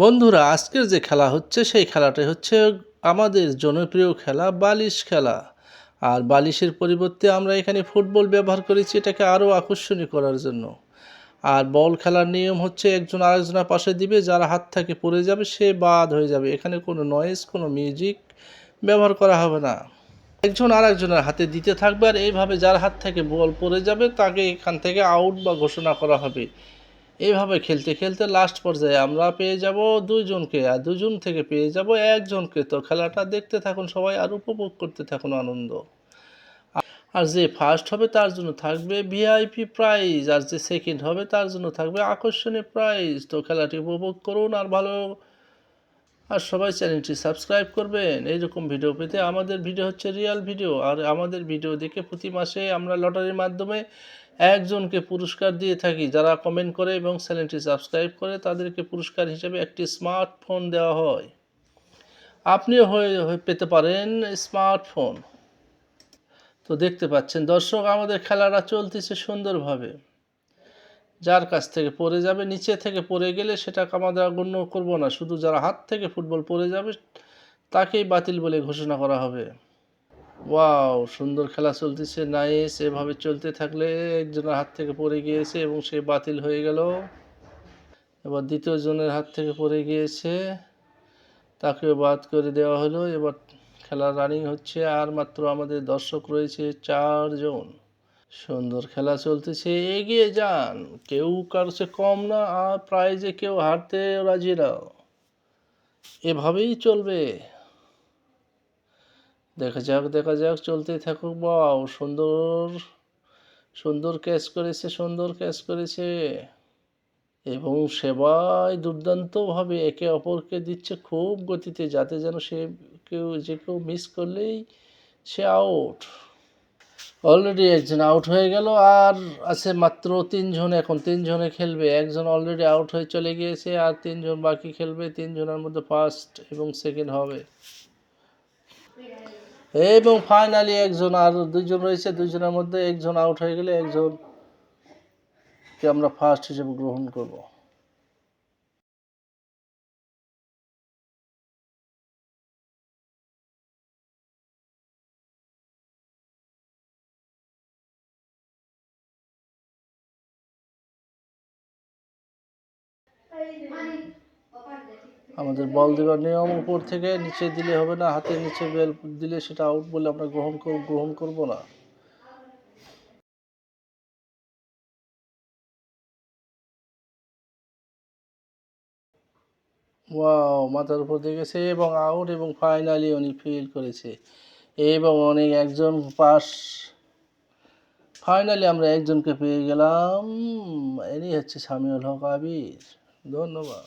বন্ধুরা, আজকের যে খেলা হচ্ছে সেই খেলাটাই হচ্ছে আমাদের জনপ্রিয় খেলা বালিশ খেলা। আর বালিশের পরিবর্তে আমরা এখানে ফুটবল ব্যবহার করেছি এটাকে আরও আকর্ষণীয় করার জন্য। আর বল খেলার নিয়ম হচ্ছে একজন আরেকজনের পাশে দিবে, যার হাত থেকে পড়ে যাবে সে বাদ হয়ে যাবে। এখানে কোনো নয়েজ, কোনো মিউজিক ব্যবহার করা হবে না। একজন আরেকজনের হাতে দিতে থাকবে, আর এইভাবে যার হাত থেকে বল পড়ে যাবে তাকে এখান থেকে আউট বা ঘোষণা করা হবে। এইভাবে খেলতে খেলতে লাস্ট পর্যায়ে আমরা পেয়ে যাব দুইজনকে, আর দুজন থেকে পেয়ে যাব একজনকে। তো খেলাটা দেখতে থাকুন সবাই, আর উপভোগ করতে থাকুন আনন্দ। আর যে ফার্স্ট হবে তার জন্য থাকবে ভিআইপি প্রাইজ, আর যে সেকেন্ড হবে তার জন্য থাকবে আকর্ষণীয় প্রাইজ। তো খেলাটি উপভোগ করুন আর ভালো, আর সবাই চ্যানেলটি সাবস্ক্রাইব করবেন এইরকম ভিডিও পেতে। আমাদের ভিডিও হচ্ছে রিয়েল ভিডিও, আর আমাদের ভিডিও দেখে প্রতি মাসে আমরা লটারির মাধ্যমে একজনকে পুরস্কার দিয়ে থাকি। যারা কমেন্ট করে এবং চ্যানেলটি সাবস্ক্রাইব করে তাদেরকে পুরস্কার হিসেবে একটি স্মার্টফোন দেওয়া হয়। আপনিও পেতে পারেন স্মার্টফোন। তো দেখতে পাচ্ছেন দর্শক, আমাদের খেলাটা চলতেছে সুন্দরভাবে। যার কাছ থেকে পড়ে যাবে, নিচে থেকে পড়ে গেলে সেটাকে আমাদের গণ্য করব না, শুধু যারা হাত থেকে ফুটবল পড়ে যাবে তাকেই বাতিল বলে ঘোষণা করা হবে। ওয়াও, সুন্দর খেলা চলতেছে, নাইস। এভাবে চলতে থাকলে একজনের হাত থেকে পড়ে গিয়েছে এবং সে বাতিল হয়ে গেল। এবার দ্বিতীয় জনের হাত থেকে পড়ে গিয়েছে, তাকেও বাদ করে দেওয়া হলো। এবার খেলা রানিং হচ্ছে, আর মাত্র আমাদের দর্শক রয়েছে 4 জন। সুন্দর খেলা চলতেছে, এগিয়ে যান, কেউ কারো চেয়ে কম না, আর প্রাইজে কেউ হারতে রাজি না। এভাবেই চলবে। দেখা যাক চলতেই থাকুক। বাও, সুন্দর সুন্দর ক্যাচ করেছে, সুন্দর ক্যাচ করেছে, এবং সেবাই দুর্দান্তভাবে একে অপরকে দিচ্ছে খুব গতিতে, যাতে যেন কেউ মিস করলেই সে আউট। অলরেডি একজন আউট হয়ে গেল, আর আছে মাত্র 3 জন। এখন 3 জনে খেলবে। একজন অলরেডি আউট হয়ে চলে গিয়েছে, আর 3 জন বাকি খেলবে। 3 জনের মধ্যে ফার্স্ট এবং সেকেন্ড হবে। এবং ফাইনালি একজন, আর 2 জন রয়েছে। 2 জনের মধ্যে একজন আউট হয়ে গেলে একজনকে আমরা ফার্স্ট হিসেবে গ্রহণ করব। আমাদের বল দেওয়ার নিয়ম, উপর থেকে নিচে দিলে হবে না, হাতের নিচে বেল দিলে সেটা আউট বলে আমরা গ্রহণ করব না। ওয়াও, মাথার উপর দিয়ে গেছে এবং আউট, এবং ফাইনালি উনি ফিল করেছে এবং অনেক একজন পাস। ফাইনালি আমরা একজনকে পেয়ে গেলাম, ইনি হচ্ছে সামিউল হক আবির। ধন্যবাদ।